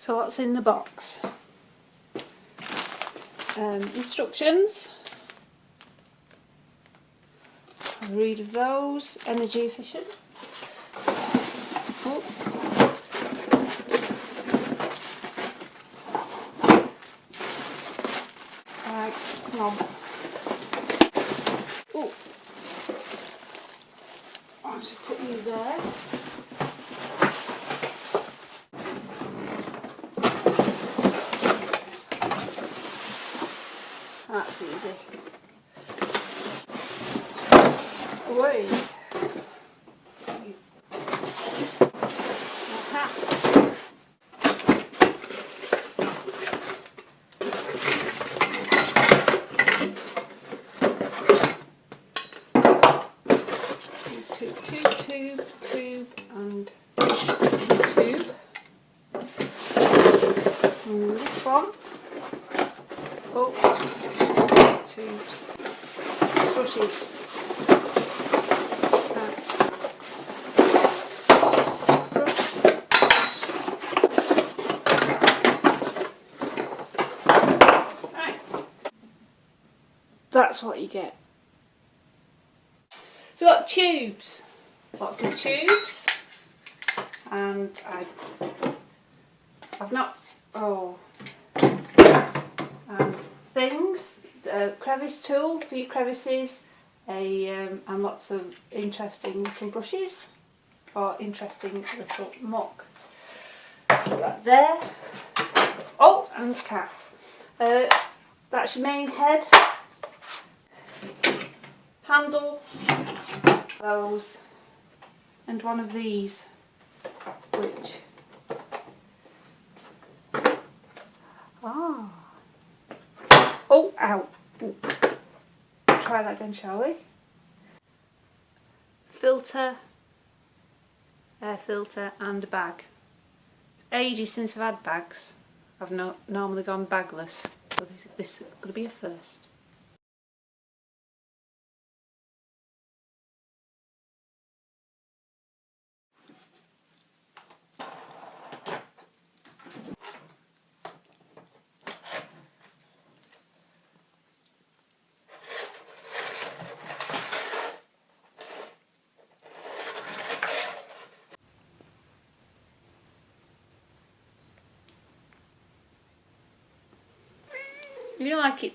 So what's in the box? Instructions. I'll read of those. Energy efficient. Oops. Right, come on. Oh, I'll just put you there. That's easy. Away. Hat. Tube, and tube. And this one. Oh, tubes. Brushes. That's what you get. So we've got tubes, lots of tubes, and I've not, and things, crevice tool for your crevices, and lots of interesting little brushes for interesting little muck. Put that there. Oh, and cat. That's your main head. Handle, those, and one of these, which, oh, ow, ooh. Try that again, shall we? Filter, air filter, and a bag. It's ages since I've had bags. I've normally gone bagless, so this is going to be a first. You like it